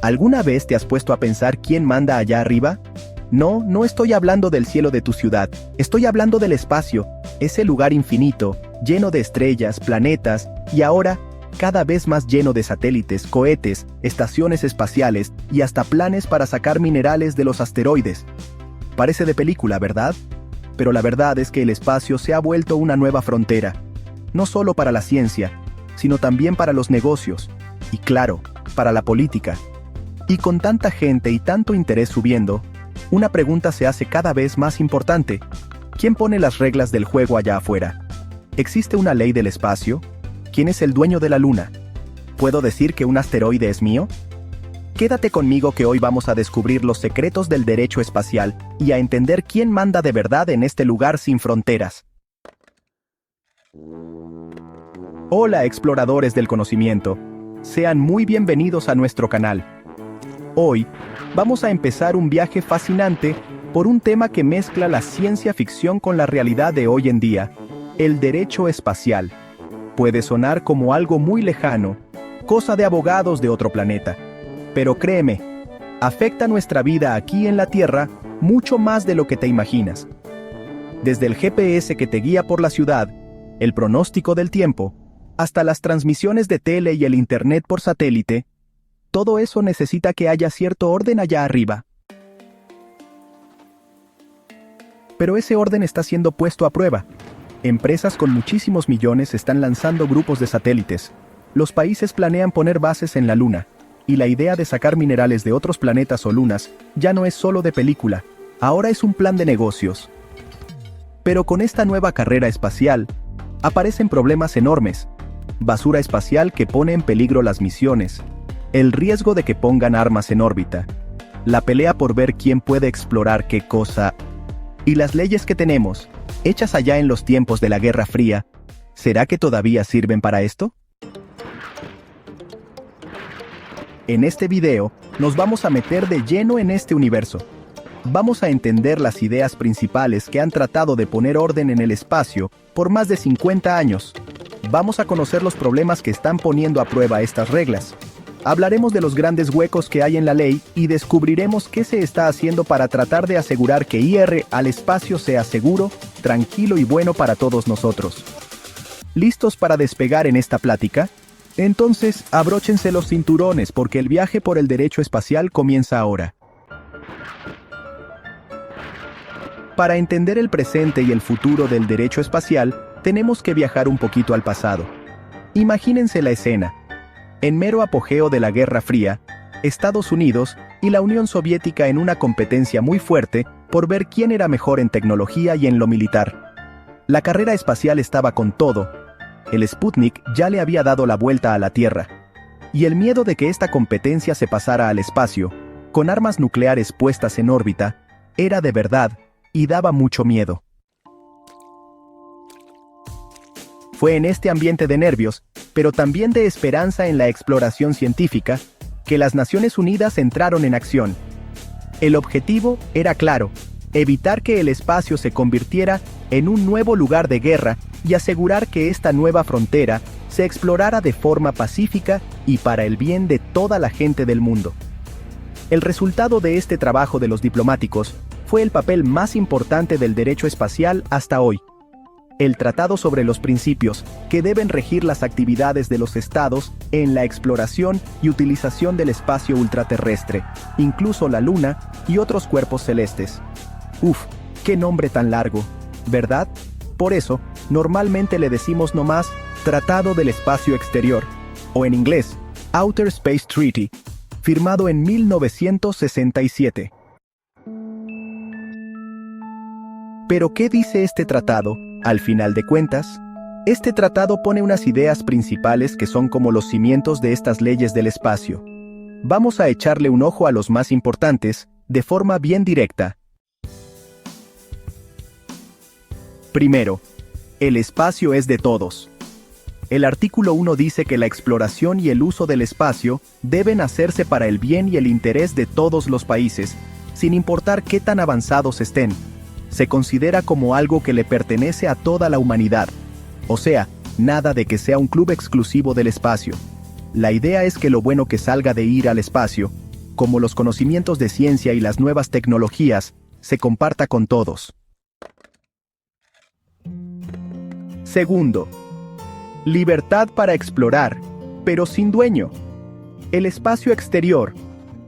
¿Alguna vez te has puesto a pensar quién manda allá arriba? No, no estoy hablando del cielo de tu ciudad, estoy hablando del espacio, ese lugar infinito, lleno de estrellas, planetas, y ahora, cada vez más lleno de satélites, cohetes, estaciones espaciales y hasta planes para sacar minerales de los asteroides. Parece de película, ¿verdad? Pero la verdad es que el espacio se ha vuelto una nueva frontera, no solo para la ciencia, sino también para los negocios, y claro, para la política. Y con tanta gente y tanto interés subiendo, una pregunta se hace cada vez más importante. ¿Quién pone las reglas del juego allá afuera? ¿Existe una ley del espacio? ¿Quién es el dueño de la luna? ¿Puedo decir que un asteroide es mío? Quédate conmigo que hoy vamos a descubrir los secretos del derecho espacial y a entender quién manda de verdad en este lugar sin fronteras. Hola exploradores del conocimiento, sean muy bienvenidos a nuestro canal. Hoy, vamos a empezar un viaje fascinante por un tema que mezcla la ciencia ficción con la realidad de hoy en día, el derecho espacial. Puede sonar como algo muy lejano, cosa de abogados de otro planeta. Pero créeme, afecta nuestra vida aquí en la Tierra mucho más de lo que te imaginas. Desde el GPS que te guía por la ciudad, el pronóstico del tiempo, hasta las transmisiones de tele y el internet por satélite, todo eso necesita que haya cierto orden allá arriba. Pero ese orden está siendo puesto a prueba. Empresas con muchísimos millones están lanzando grupos de satélites. Los países planean poner bases en la Luna. Y la idea de sacar minerales de otros planetas o lunas ya no es solo de película, ahora es un plan de negocios. Pero con esta nueva carrera espacial, aparecen problemas enormes. Basura espacial que pone en peligro las misiones. El riesgo de que pongan armas en órbita. La pelea por ver quién puede explorar qué cosa. Y las leyes que tenemos, hechas allá en los tiempos de la Guerra Fría, ¿será que todavía sirven para esto? En este video, nos vamos a meter de lleno en este universo. Vamos a entender las ideas principales que han tratado de poner orden en el espacio por más de 50 años. Vamos a conocer los problemas que están poniendo a prueba estas reglas. Hablaremos de los grandes huecos que hay en la ley y descubriremos qué se está haciendo para tratar de asegurar que ir al espacio sea seguro, tranquilo y bueno para todos nosotros. ¿Listos para despegar en esta plática? Entonces, abróchense los cinturones porque el viaje por el derecho espacial comienza ahora. Para entender el presente y el futuro del derecho espacial, tenemos que viajar un poquito al pasado. Imagínense la escena. En mero apogeo de la Guerra Fría, Estados Unidos y la Unión Soviética en una competencia muy fuerte por ver quién era mejor en tecnología y en lo militar. La carrera espacial estaba con todo. El Sputnik ya le había dado la vuelta a la Tierra. Y el miedo de que esta competencia se pasara al espacio, con armas nucleares puestas en órbita, era de verdad y daba mucho miedo. Fue en este ambiente de nervios, pero también de esperanza en la exploración científica, que las Naciones Unidas entraron en acción. El objetivo era claro, evitar que el espacio se convirtiera en un nuevo lugar de guerra y asegurar que esta nueva frontera se explorara de forma pacífica y para el bien de toda la gente del mundo. El resultado de este trabajo de los diplomáticos fue el papel más importante del derecho espacial hasta hoy. El Tratado sobre los Principios que deben regir las actividades de los estados en la exploración y utilización del espacio ultraterrestre, incluso la Luna y otros cuerpos celestes. Uf, qué nombre tan largo, ¿verdad? Por eso, normalmente le decimos nomás Tratado del Espacio Exterior, o en inglés, Outer Space Treaty, firmado en 1967. ¿Pero qué dice este tratado? Al final de cuentas, este tratado pone unas ideas principales que son como los cimientos de estas leyes del espacio. Vamos a echarle un ojo a los más importantes, de forma bien directa. Primero, el espacio es de todos. El artículo 1 dice que la exploración y el uso del espacio deben hacerse para el bien y el interés de todos los países, sin importar qué tan avanzados estén. Se considera como algo que le pertenece a toda la humanidad. O sea, nada de que sea un club exclusivo del espacio. La idea es que lo bueno que salga de ir al espacio como los conocimientos de ciencia y las nuevas tecnologías, se comparta con todos. Segundo, libertad para explorar, pero sin dueño. El espacio exterior,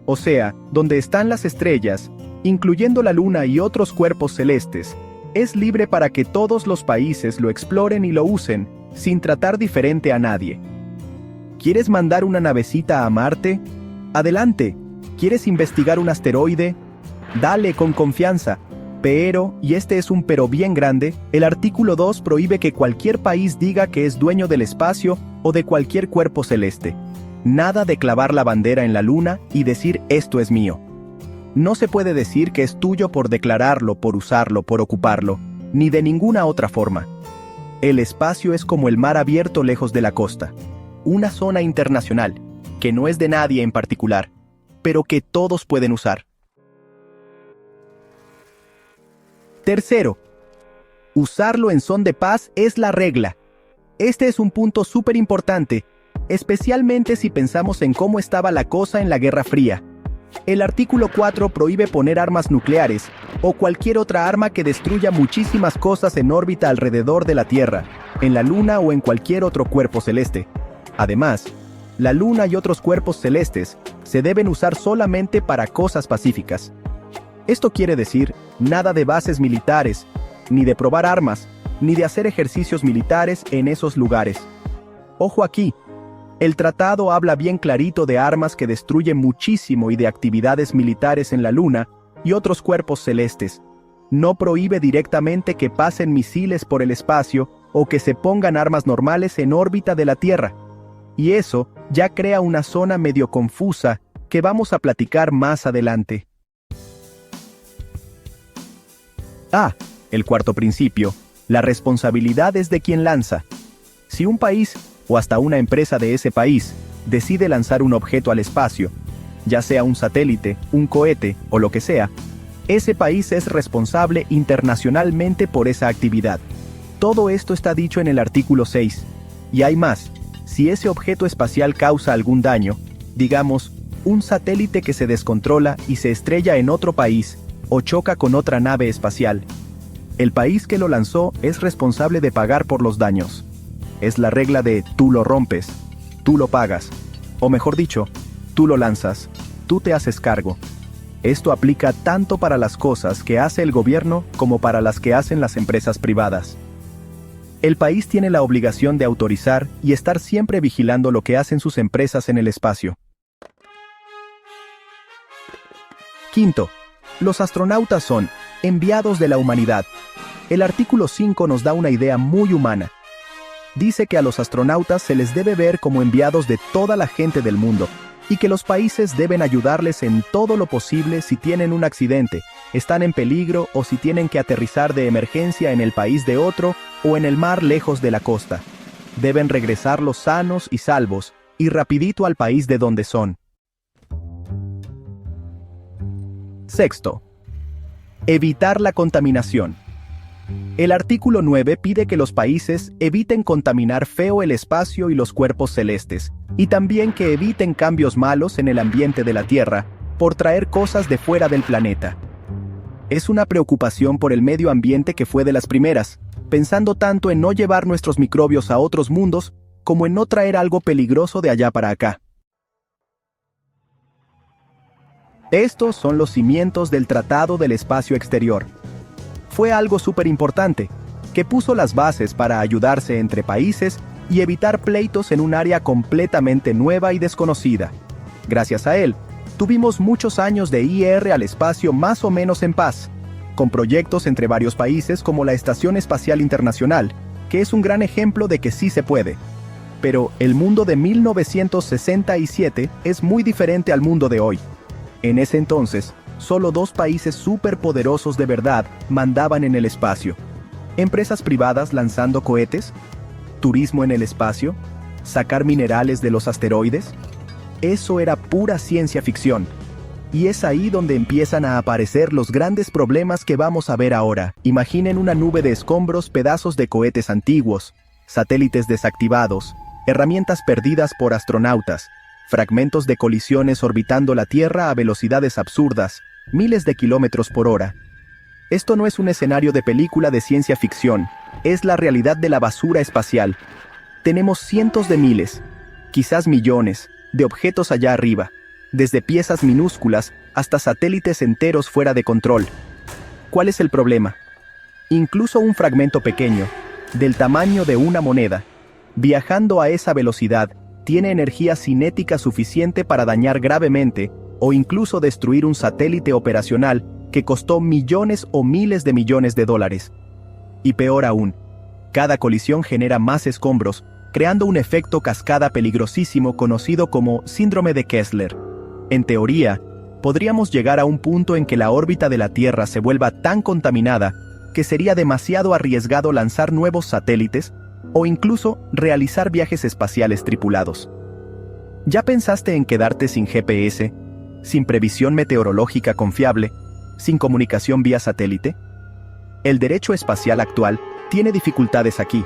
o sea, donde están las estrellas, incluyendo la Luna y otros cuerpos celestes, es libre para que todos los países lo exploren y lo usen, sin tratar diferente a nadie. ¿Quieres mandar una navecita a Marte? Adelante. ¿Quieres investigar un asteroide? Dale con confianza. Pero, y este es un pero bien grande, el artículo 2 prohíbe que cualquier país diga que es dueño del espacio o de cualquier cuerpo celeste. Nada de clavar la bandera en la Luna y decir esto es mío. No se puede decir que es tuyo por declararlo, por usarlo, por ocuparlo, ni de ninguna otra forma. El espacio es como el mar abierto lejos de la costa. Una zona internacional, que no es de nadie en particular, pero que todos pueden usar. Tercero, usarlo en son de paz es la regla. Este es un punto súper importante, especialmente si pensamos en cómo estaba la cosa en la Guerra Fría. El artículo 4 prohíbe poner armas nucleares, o cualquier otra arma que destruya muchísimas cosas en órbita alrededor de la Tierra, en la Luna o en cualquier otro cuerpo celeste. Además, la Luna y otros cuerpos celestes se deben usar solamente para cosas pacíficas. Esto quiere decir, nada de bases militares, ni de probar armas, ni de hacer ejercicios militares en esos lugares. Ojo aquí, el tratado habla bien clarito de armas que destruyen muchísimo y de actividades militares en la Luna y otros cuerpos celestes. No prohíbe directamente que pasen misiles por el espacio o que se pongan armas normales en órbita de la Tierra. Y eso ya crea una zona medio confusa que vamos a platicar más adelante. El cuarto principio, la responsabilidad es de quien lanza. Si un país, o hasta una empresa de ese país, decide lanzar un objeto al espacio, ya sea un satélite, un cohete o lo que sea, ese país es responsable internacionalmente por esa actividad. Todo esto está dicho en el artículo 6. Y hay más, si ese objeto espacial causa algún daño, digamos, un satélite que se descontrola y se estrella en otro país, o choca con otra nave espacial, el país que lo lanzó es responsable de pagar por los daños. Es la regla de tú lo rompes, tú lo pagas, o mejor dicho, tú lo lanzas, tú te haces cargo. Esto aplica tanto para las cosas que hace el gobierno como para las que hacen las empresas privadas. El país tiene la obligación de autorizar y estar siempre vigilando lo que hacen sus empresas en el espacio. Quinto, los astronautas son enviados de la humanidad. El artículo 5 nos da una idea muy humana. Dice que a los astronautas se les debe ver como enviados de toda la gente del mundo, y que los países deben ayudarles en todo lo posible si tienen un accidente, están en peligro o si tienen que aterrizar de emergencia en el país de otro o en el mar lejos de la costa. Deben regresarlos sanos y salvos, y rapidito al país de donde son. Sexto, evitar la contaminación. El artículo 9 pide que los países eviten contaminar feo el espacio y los cuerpos celestes, y también que eviten cambios malos en el ambiente de la Tierra, por traer cosas de fuera del planeta. Es una preocupación por el medio ambiente que fue de las primeras, pensando tanto en no llevar nuestros microbios a otros mundos, como en no traer algo peligroso de allá para acá. Estos son los cimientos del Tratado del Espacio Exterior. Fue algo súper importante, que puso las bases para ayudarse entre países y evitar pleitos en un área completamente nueva y desconocida. Gracias a él, tuvimos muchos años de ir al espacio más o menos en paz, con proyectos entre varios países como la Estación Espacial Internacional, que es un gran ejemplo de que sí se puede. Pero el mundo de 1967 es muy diferente al mundo de hoy. En ese entonces, solo 2 países superpoderosos de verdad mandaban en el espacio. Empresas privadas lanzando cohetes, turismo en el espacio, sacar minerales de los asteroides. Eso era pura ciencia ficción. Y es ahí donde empiezan a aparecer los grandes problemas que vamos a ver ahora. Imaginen una nube de escombros, pedazos de cohetes antiguos, satélites desactivados, herramientas perdidas por astronautas, fragmentos de colisiones orbitando la Tierra a velocidades absurdas, miles de kilómetros por hora. Esto no es un escenario de película de ciencia ficción, es la realidad de la basura espacial. Tenemos cientos de miles, quizás millones, de objetos allá arriba, desde piezas minúsculas hasta satélites enteros fuera de control. ¿Cuál es el problema? Incluso un fragmento pequeño, del tamaño de una moneda, viajando a esa velocidad, tiene energía cinética suficiente para dañar gravemente o incluso destruir un satélite operacional que costó millones o miles de millones de dólares. Y peor aún, cada colisión genera más escombros, creando un efecto cascada peligrosísimo conocido como síndrome de Kessler. En teoría, podríamos llegar a un punto en que la órbita de la Tierra se vuelva tan contaminada que sería demasiado arriesgado lanzar nuevos satélites o incluso realizar viajes espaciales tripulados. ¿Ya pensaste en quedarte sin GPS, sin previsión meteorológica confiable, sin comunicación vía satélite? El derecho espacial actual tiene dificultades aquí.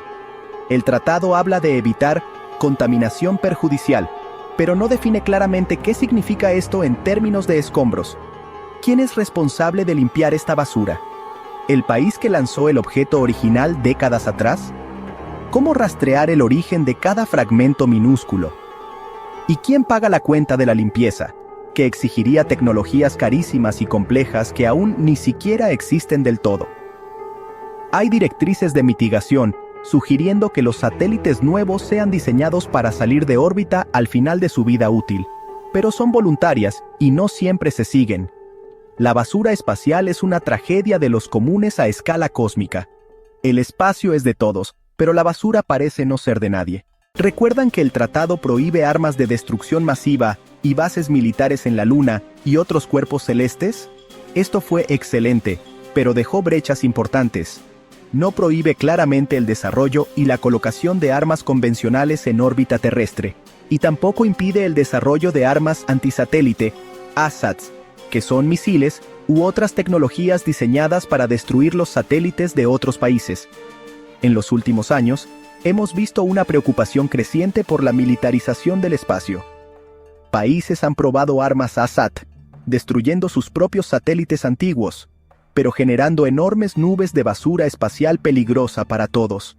El tratado habla de evitar contaminación perjudicial, pero no define claramente qué significa esto en términos de escombros. ¿Quién es responsable de limpiar esta basura? ¿El país que lanzó el objeto original décadas atrás? ¿Cómo rastrear el origen de cada fragmento minúsculo? ¿Y quién paga la cuenta de la limpieza, que exigiría tecnologías carísimas y complejas que aún ni siquiera existen del todo? Hay directrices de mitigación sugiriendo que los satélites nuevos sean diseñados para salir de órbita al final de su vida útil, pero son voluntarias y no siempre se siguen. La basura espacial es una tragedia de los comunes a escala cósmica. El espacio es de todos, pero la basura parece no ser de nadie. ¿Recuerdan que el tratado prohíbe armas de destrucción masiva y bases militares en la Luna y otros cuerpos celestes? Esto fue excelente, pero dejó brechas importantes. No prohíbe claramente el desarrollo y la colocación de armas convencionales en órbita terrestre, y tampoco impide el desarrollo de armas antisatélite, ASATs, que son misiles u otras tecnologías diseñadas para destruir los satélites de otros países. En los últimos años, hemos visto una preocupación creciente por la militarización del espacio. Países han probado armas ASAT, destruyendo sus propios satélites antiguos, pero generando enormes nubes de basura espacial peligrosa para todos.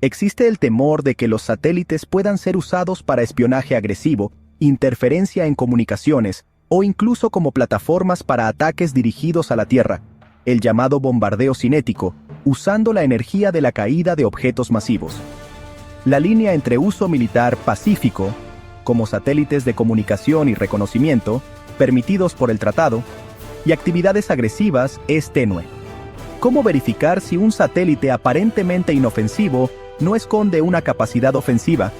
Existe el temor de que los satélites puedan ser usados para espionaje agresivo, interferencia en comunicaciones, o incluso como plataformas para ataques dirigidos a la Tierra, el llamado bombardeo cinético, usando la energía de la caída de objetos masivos. La línea entre uso militar pacífico, como satélites de comunicación y reconocimiento, permitidos por el tratado, y actividades agresivas es tenue. ¿Cómo verificar si un satélite aparentemente inofensivo no esconde una capacidad ofensiva?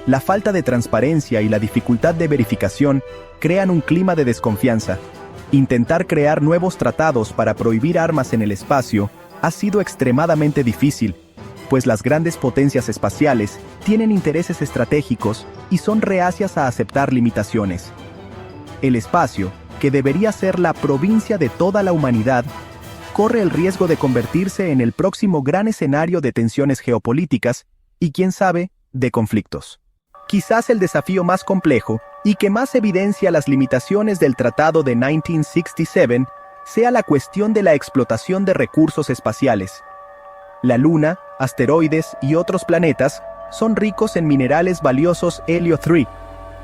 La falta de transparencia y la dificultad de verificación crean un clima de desconfianza. Intentar crear nuevos tratados para prohibir armas en el espacio ha sido extremadamente difícil, pues las grandes potencias espaciales tienen intereses estratégicos y son reacias a aceptar limitaciones. El espacio, que debería ser la provincia de toda la humanidad, corre el riesgo de convertirse en el próximo gran escenario de tensiones geopolíticas y, quién sabe, de conflictos. Quizás el desafío más complejo y que más evidencia las limitaciones del Tratado de 1967 sea la cuestión de la explotación de recursos espaciales. La Luna, asteroides y otros planetas son ricos en minerales valiosos helio 3,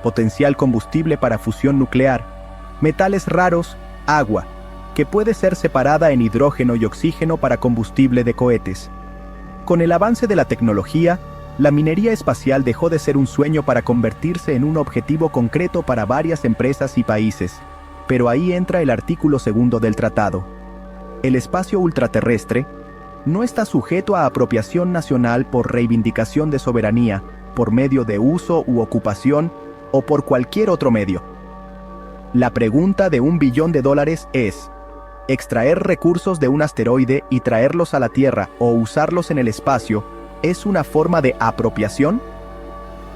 potencial combustible para fusión nuclear, metales raros, agua, que puede ser separada en hidrógeno y oxígeno para combustible de cohetes. Con el avance de la tecnología, la minería espacial dejó de ser un sueño para convertirse en un objetivo concreto para varias empresas y países, pero ahí entra el artículo 2 del tratado. El espacio ultraterrestre no está sujeto a apropiación nacional por reivindicación de soberanía, por medio de uso u ocupación o por cualquier otro medio. La pregunta de $1 billón es: ¿extraer recursos de un asteroide y traerlos a la Tierra o usarlos en el espacio es una forma de apropiación?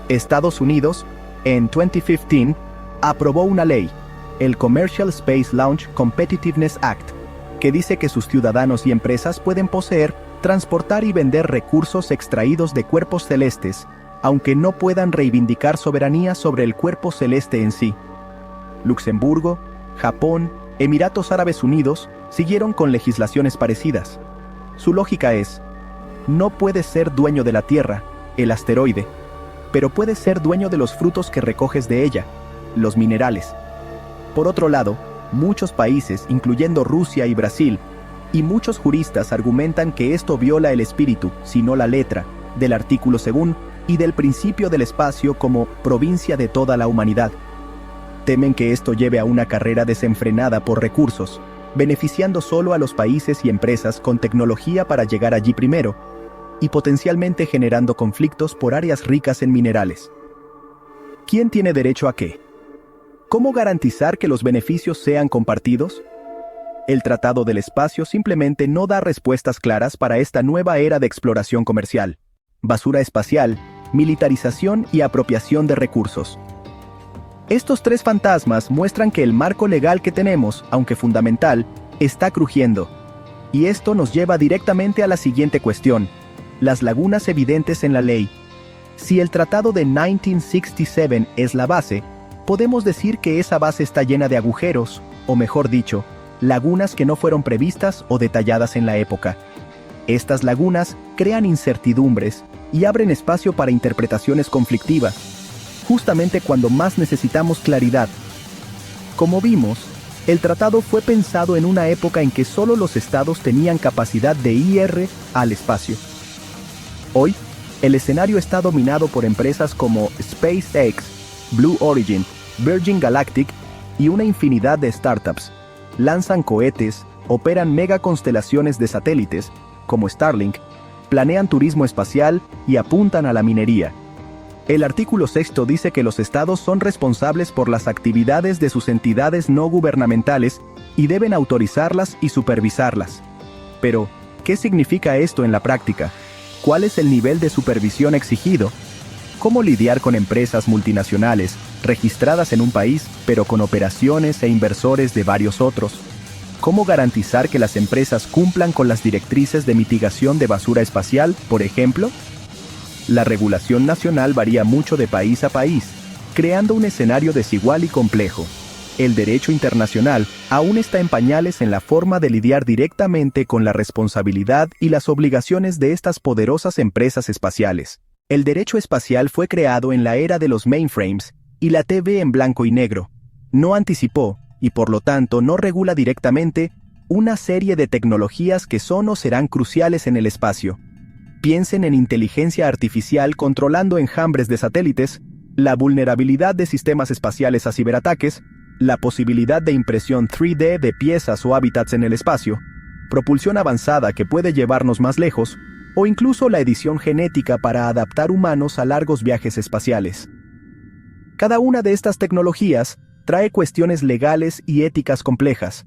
Estados Unidos, en 2015, aprobó una ley, el Commercial Space Launch Competitiveness Act, que dice que sus ciudadanos y empresas pueden poseer, transportar y vender recursos extraídos de cuerpos celestes aunque no puedan reivindicar soberanía sobre el cuerpo celeste en sí. Luxemburgo, Japón, Emiratos Árabes Unidos siguieron con legislaciones parecidas. Su lógica es: no puedes ser dueño de la Tierra, el asteroide, pero puedes ser dueño de los frutos que recoges de ella, los minerales. Por otro lado, muchos países, incluyendo Rusia y Brasil, y muchos juristas argumentan que esto viola el espíritu, si no la letra, del artículo 2 y del principio del espacio como provincia de toda la humanidad. Temen que esto lleve a una carrera desenfrenada por recursos, beneficiando solo a los países y empresas con tecnología para llegar allí primero, y potencialmente generando conflictos por áreas ricas en minerales. ¿Quién tiene derecho a qué? ¿Cómo garantizar que los beneficios sean compartidos? El Tratado del Espacio simplemente no da respuestas claras para esta nueva era de exploración comercial, basura espacial, militarización y apropiación de recursos. Estos tres fantasmas muestran que el marco legal que tenemos, aunque fundamental, está crujiendo. Y esto nos lleva directamente a la siguiente cuestión: las lagunas evidentes en la ley. Si el Tratado de 1967 es la base, podemos decir que esa base está llena de agujeros, o mejor dicho, lagunas que no fueron previstas o detalladas en la época. Estas lagunas crean incertidumbres y abren espacio para interpretaciones conflictivas, justamente cuando más necesitamos claridad. Como vimos, el tratado fue pensado en una época en que solo los estados tenían capacidad de ir al espacio. Hoy, el escenario está dominado por empresas como SpaceX, Blue Origin, Virgin Galactic y una infinidad de startups. Lanzan cohetes, operan megaconstelaciones de satélites, como Starlink, planean turismo espacial y apuntan a la minería. El artículo 6 dice que los estados son responsables por las actividades de sus entidades no gubernamentales y deben autorizarlas y supervisarlas. Pero, ¿qué significa esto en la práctica? ¿Cuál es el nivel de supervisión exigido? ¿Cómo lidiar con empresas multinacionales, registradas en un país, pero con operaciones e inversores de varios otros? ¿Cómo garantizar que las empresas cumplan con las directrices de mitigación de basura espacial, por ejemplo? La regulación nacional varía mucho de país a país, creando un escenario desigual y complejo. El derecho internacional aún está en pañales en la forma de lidiar directamente con la responsabilidad y las obligaciones de estas poderosas empresas espaciales. El derecho espacial fue creado en la era de los mainframes, y la TV en blanco y negro. No anticipó, y por lo tanto no regula directamente, una serie de tecnologías que son o serán cruciales en el espacio. Piensen en inteligencia artificial controlando enjambres de satélites, la vulnerabilidad de sistemas espaciales a ciberataques, la posibilidad de impresión 3D de piezas o hábitats en el espacio, propulsión avanzada que puede llevarnos más lejos, o incluso la edición genética para adaptar humanos a largos viajes espaciales. Cada una de estas tecnologías trae cuestiones legales y éticas complejas.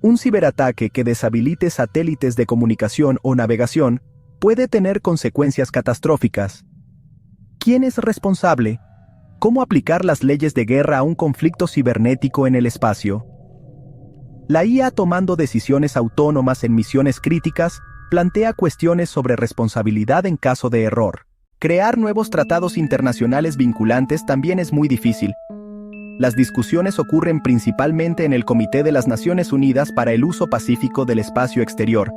Un ciberataque que deshabilite satélites de comunicación o navegación puede tener consecuencias catastróficas. ¿Quién es responsable? ¿Cómo aplicar las leyes de guerra a un conflicto cibernético en el espacio? La IA tomando decisiones autónomas en misiones críticas plantea cuestiones sobre responsabilidad en caso de error. Crear nuevos tratados internacionales vinculantes también es muy difícil. Las discusiones ocurren principalmente en el Comité de las Naciones Unidas para el Uso Pacífico del Espacio Exterior,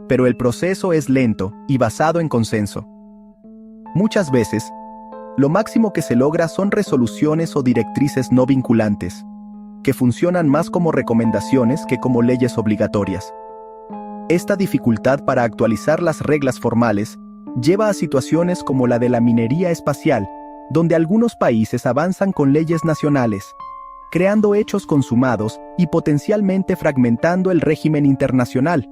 pero el proceso es lento y basado en consenso. Muchas veces, lo máximo que se logra son resoluciones o directrices no vinculantes, que funcionan más como recomendaciones que como leyes obligatorias. Esta dificultad para actualizar las reglas formales lleva a situaciones como la de la minería espacial, donde algunos países avanzan con leyes nacionales, creando hechos consumados y potencialmente fragmentando el régimen internacional,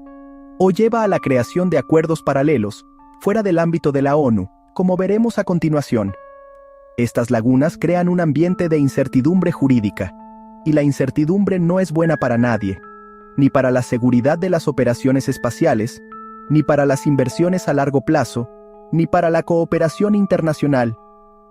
o lleva a la creación de acuerdos paralelos, fuera del ámbito de la ONU, como veremos a continuación. Estas lagunas crean un ambiente de incertidumbre jurídica, y la incertidumbre no es buena para nadie, ni para la seguridad de las operaciones espaciales, ni para las inversiones a largo plazo, ni para la cooperación internacional.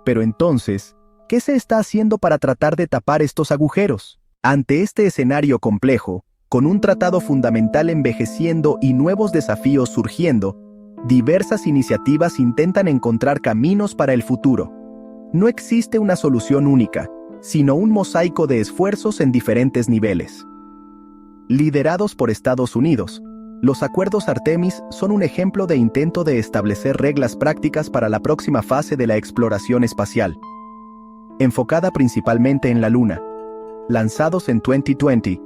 Pero entonces, ¿qué se está haciendo para tratar de tapar estos agujeros? Ante este escenario complejo, con un tratado fundamental envejeciendo y nuevos desafíos surgiendo, diversas iniciativas intentan encontrar caminos para el futuro. No existe una solución única, sino un mosaico de esfuerzos en diferentes niveles. Liderados por Estados Unidos, los acuerdos Artemis son un ejemplo de intento de establecer reglas prácticas para la próxima fase de la exploración espacial. Enfocada principalmente en la Luna, lanzados en 2020,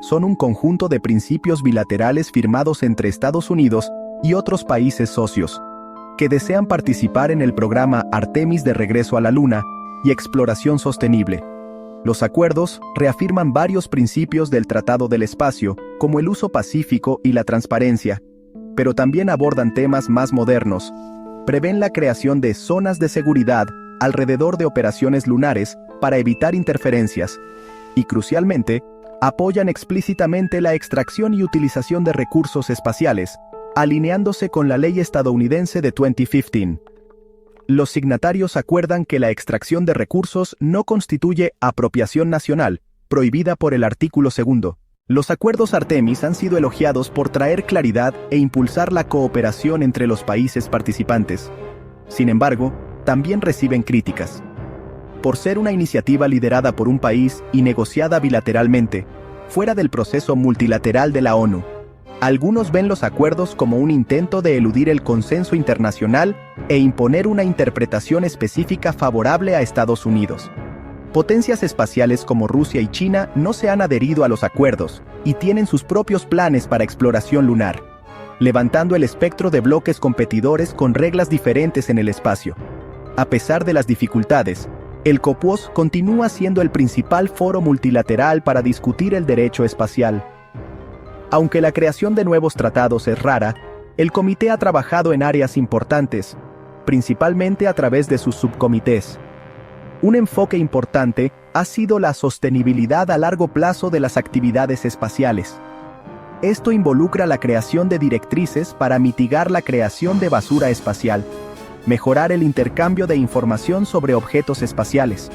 son un conjunto de principios bilaterales firmados entre Estados Unidos y otros países socios, que desean participar en el programa Artemis de regreso a la Luna y exploración sostenible. Los acuerdos reafirman varios principios del Tratado del Espacio, como el uso pacífico y la transparencia, pero también abordan temas más modernos. Prevén la creación de zonas de seguridad alrededor de operaciones lunares para evitar interferencias, y crucialmente, apoyan explícitamente la extracción y utilización de recursos espaciales, alineándose con la ley estadounidense de 2015. Los signatarios acuerdan que la extracción de recursos no constituye apropiación nacional, prohibida por el artículo 2. Los acuerdos Artemis han sido elogiados por traer claridad e impulsar la cooperación entre los países participantes. Sin embargo, también reciben críticas. Por ser una iniciativa liderada por un país y negociada bilateralmente, fuera del proceso multilateral de la ONU, algunos ven los acuerdos como un intento de eludir el consenso internacional e imponer una interpretación específica favorable a Estados Unidos. Potencias espaciales como Rusia y China no se han adherido a los acuerdos y tienen sus propios planes para exploración lunar, levantando el espectro de bloques competidores con reglas diferentes en el espacio. A pesar de las dificultades, el COPUOS continúa siendo el principal foro multilateral para discutir el derecho espacial. Aunque la creación de nuevos tratados es rara, el comité ha trabajado en áreas importantes, principalmente a través de sus subcomités. Un enfoque importante ha sido la sostenibilidad a largo plazo de las actividades espaciales. Esto involucra la creación de directrices para mitigar la creación de basura espacial, mejorar el intercambio de información sobre objetos espaciales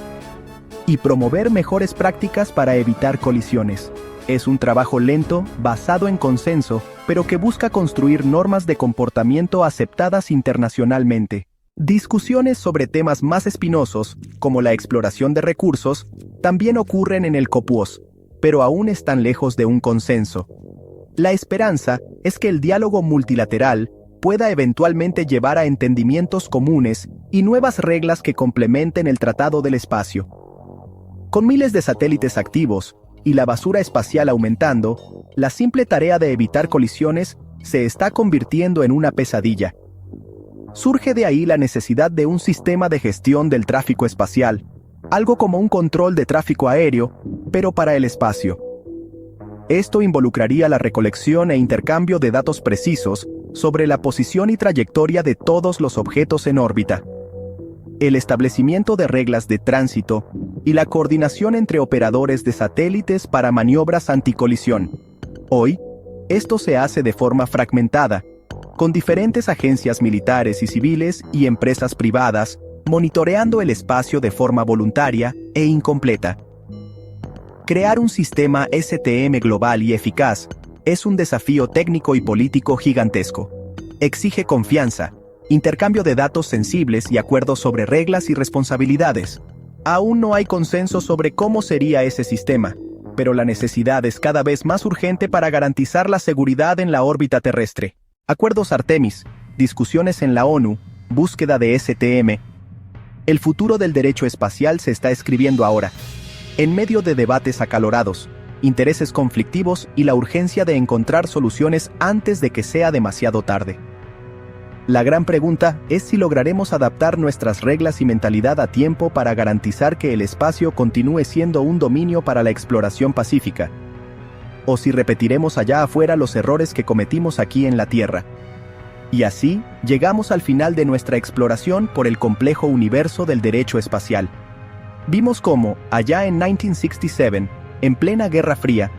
y promover mejores prácticas para evitar colisiones. Es un trabajo lento, basado en consenso, pero que busca construir normas de comportamiento aceptadas internacionalmente. Discusiones sobre temas más espinosos, como la exploración de recursos, también ocurren en el COPUOS, pero aún están lejos de un consenso. La esperanza es que el diálogo multilateral pueda eventualmente llevar a entendimientos comunes y nuevas reglas que complementen el Tratado del Espacio. Con miles de satélites activos y la basura espacial aumentando, la simple tarea de evitar colisiones se está convirtiendo en una pesadilla. Surge de ahí la necesidad de un sistema de gestión del tráfico espacial, algo como un control de tráfico aéreo, pero para el espacio. Esto involucraría la recolección e intercambio de datos precisos sobre la posición y trayectoria de todos los objetos en órbita, el establecimiento de reglas de tránsito y la coordinación entre operadores de satélites para maniobras anticolisión. Hoy, esto se hace de forma fragmentada, con diferentes agencias militares y civiles y empresas privadas monitoreando el espacio de forma voluntaria e incompleta. Crear un sistema STM global y eficaz es un desafío técnico y político gigantesco. Exige confianza, intercambio de datos sensibles y acuerdos sobre reglas y responsabilidades. Aún no hay consenso sobre cómo sería ese sistema, pero la necesidad es cada vez más urgente para garantizar la seguridad en la órbita terrestre. Acuerdos Artemis, discusiones en la ONU, búsqueda de STM. El futuro del derecho espacial se está escribiendo ahora, en medio de debates acalorados, intereses conflictivos y la urgencia de encontrar soluciones antes de que sea demasiado tarde. La gran pregunta es si lograremos adaptar nuestras reglas y mentalidad a tiempo para garantizar que el espacio continúe siendo un dominio para la exploración pacífica, o si repetiremos allá afuera los errores que cometimos aquí en la Tierra. Y así, llegamos al final de nuestra exploración por el complejo universo del derecho espacial. Vimos cómo, allá en 1967, en plena Guerra Fría,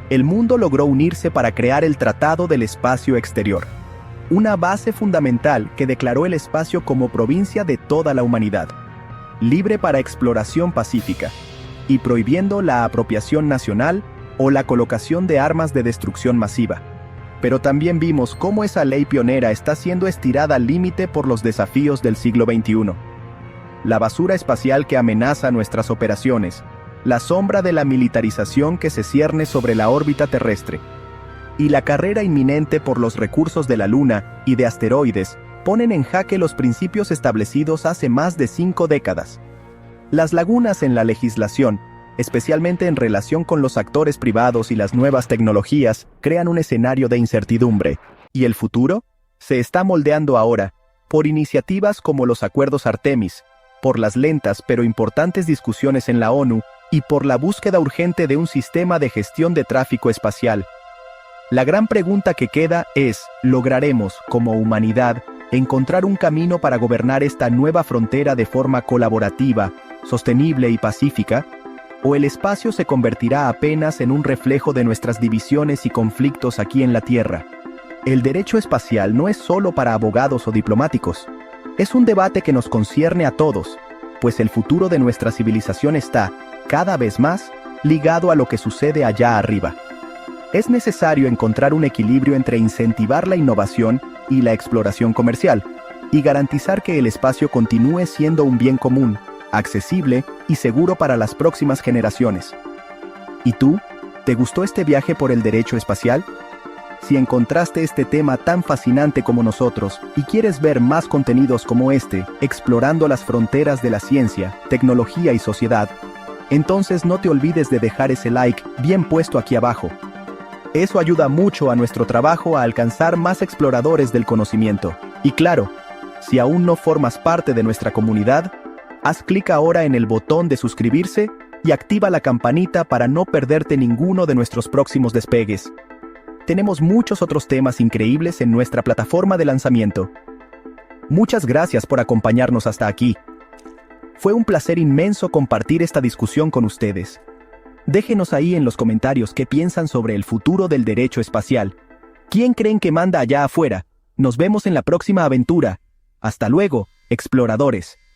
el mundo logró unirse para crear el Tratado del Espacio Exterior, una base fundamental que declaró el espacio como provincia de toda la humanidad, libre para exploración pacífica, y prohibiendo la apropiación nacional o la colocación de armas de destrucción masiva. Pero también vimos cómo esa ley pionera está siendo estirada al límite por los desafíos del siglo XXI. La basura espacial que amenaza nuestras operaciones, la sombra de la militarización que se cierne sobre la órbita terrestre, y la carrera inminente por los recursos de la Luna y de asteroides ponen en jaque los principios establecidos hace más de 5 décadas. Las lagunas en la legislación, especialmente en relación con los actores privados y las nuevas tecnologías, crean un escenario de incertidumbre. ¿Y el futuro? Se está moldeando ahora, por iniciativas como los acuerdos Artemis, por las lentas pero importantes discusiones en la ONU y por la búsqueda urgente de un sistema de gestión de tráfico espacial. La gran pregunta que queda es, ¿lograremos, como humanidad, encontrar un camino para gobernar esta nueva frontera de forma colaborativa, sostenible y pacífica? ¿O el espacio se convertirá apenas en un reflejo de nuestras divisiones y conflictos aquí en la Tierra? El derecho espacial no es solo para abogados o diplomáticos. Es un debate que nos concierne a todos, pues el futuro de nuestra civilización está, cada vez más, ligado a lo que sucede allá arriba. Es necesario encontrar un equilibrio entre incentivar la innovación y la exploración comercial, y garantizar que el espacio continúe siendo un bien común, accesible y seguro para las próximas generaciones. ¿Y tú? ¿Te gustó este viaje por el derecho espacial? Si encontraste este tema tan fascinante como nosotros y quieres ver más contenidos como este, explorando las fronteras de la ciencia, tecnología y sociedad, entonces no te olvides de dejar ese like bien puesto aquí abajo. Eso ayuda mucho a nuestro trabajo a alcanzar más exploradores del conocimiento. Y claro, si aún no formas parte de nuestra comunidad, haz clic ahora en el botón de suscribirse y activa la campanita para no perderte ninguno de nuestros próximos despegues. Tenemos muchos otros temas increíbles en nuestra plataforma de lanzamiento. Muchas gracias por acompañarnos hasta aquí. Fue un placer inmenso compartir esta discusión con ustedes. Déjenos ahí en los comentarios qué piensan sobre el futuro del derecho espacial. ¿Quién creen que manda allá afuera? Nos vemos en la próxima aventura. Hasta luego, exploradores.